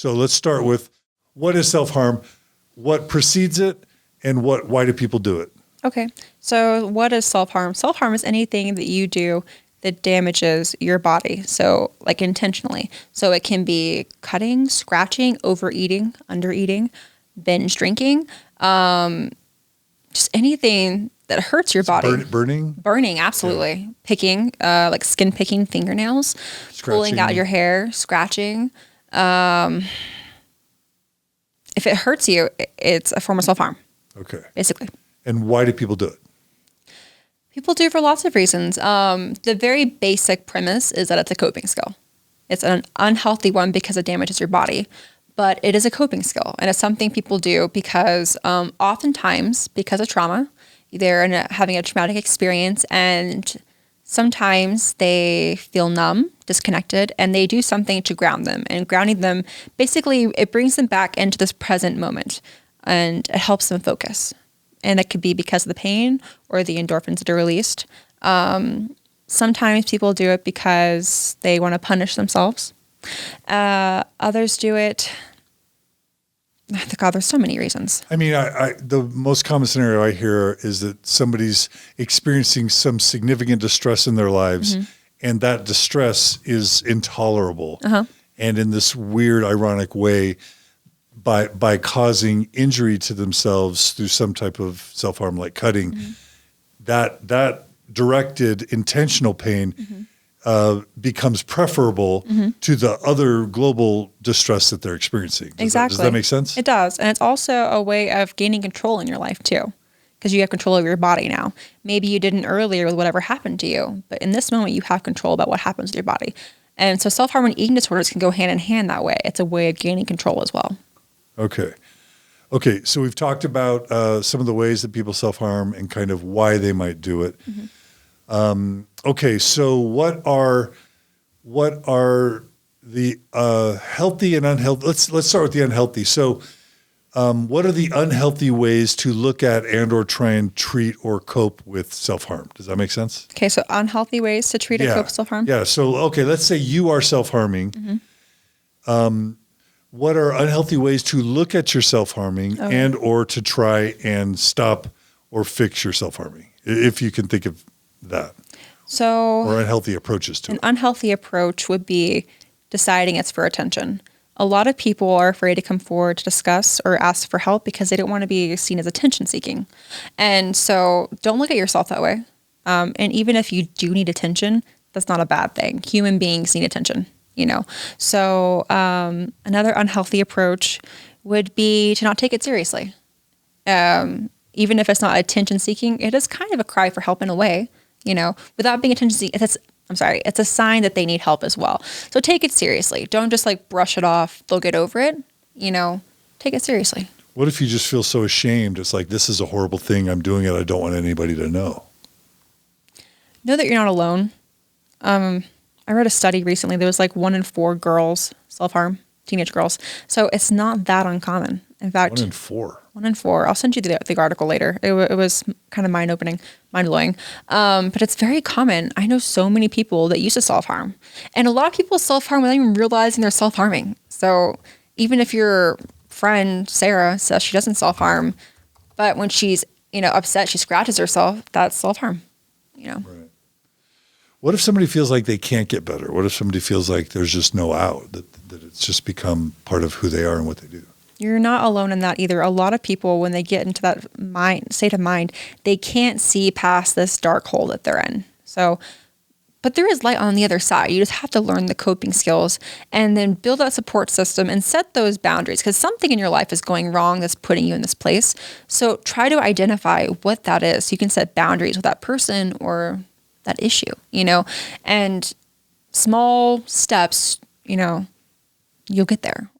So let's start with what is self-harm, what precedes it, and why do people do it? Okay. So what is self-harm? Self-harm is anything that you do that damages your body. So like intentionally. So it can be cutting, scratching, overeating, undereating, binge drinking, just anything that hurts your body. Burning, absolutely. Yeah. Picking, like skin picking fingernails, pulling out your hair, scratching. If it hurts you, it's a form of self-harm. Okay. Basically. And why do people do it? People do it for lots of reasons. The very basic premise is that it's a coping skill. It's an unhealthy one because it damages your body, but it is a coping skill. And it's something people do because oftentimes, because of trauma, they're having a traumatic experience, and sometimes they feel numb, disconnected, and they do something to ground them. And grounding them, basically, it brings them back into this present moment, and it helps them focus. And it could be because of the pain or the endorphins that are released. Sometimes people do it because they want to punish themselves. Others do it. God, there's so many reasons. I mean, the most common scenario I hear is that somebody's experiencing some significant distress in their lives, and that distress is intolerable. And in this weird, ironic way, by causing injury to themselves through some type of self-harm, like cutting, that directed intentional pain becomes preferable to the other global distress that they're experiencing. Does that make sense? It does. And it's also a way of gaining control in your life too, because you have control over your body now. Maybe you didn't earlier with whatever happened to you, but in this moment you have control about what happens to your body. And so self-harm and eating disorders can go hand in hand that way. It's a way of gaining control as well. Okay. So we've talked about some of the ways that people self-harm and kind of why they might do it. Okay, so what are the healthy and unhealthy? Let's start with the unhealthy. So, what are the unhealthy ways to look at and or try and treat or cope with self-harm? Does that make sense? Okay, so unhealthy ways to treat or cope with self-harm? Yeah. So, okay, let's say you are self-harming. What are unhealthy ways to look at your self-harming and or to try and stop or fix your self-harming, if you can think of that? Or unhealthy approaches to it. An unhealthy approach would be deciding it's for attention. A lot of people are afraid to come forward to discuss or ask for help because they don't want to be seen as attention seeking. And so don't look at yourself that way. And even if you do need attention, that's not a bad thing. Human beings need attention, So another unhealthy approach would be to not take it seriously. Even if it's not attention seeking, it is kind of a cry for help in a way. Without being attention seeking, it's a sign that they need help as well. So take it seriously. Don't just brush it off. They'll get over it. Take it seriously. What if you just feel so ashamed? It's like, this is a horrible thing. I'm doing it. I don't want anybody to know. Know that you're not alone. I read a study recently. There was 1 in 4 girls self-harm, teenage girls. So it's not that uncommon. In fact, 1 in 4. 1 in 4. I'll send you the article later. It was kind of mind-blowing. But it's very common. I know so many people that used to self-harm. And a lot of people self-harm without even realizing they're self-harming. So even if your friend, Sarah, says she doesn't self-harm, but when she's, upset, she scratches herself, that's self-harm, Right. What if somebody feels like they can't get better? What if somebody feels like there's just no out, that it's just become part of who they are and what they do? You're not alone in that either. A lot of people, when they get into that state of mind, they can't see past this dark hole that they're in. But there is light on the other side. You just have to learn the coping skills and then build that support system and set those boundaries, because something in your life is going wrong that's putting you in this place. So try to identify what that is. So you can set boundaries with that person or that issue, and small steps, you'll get there.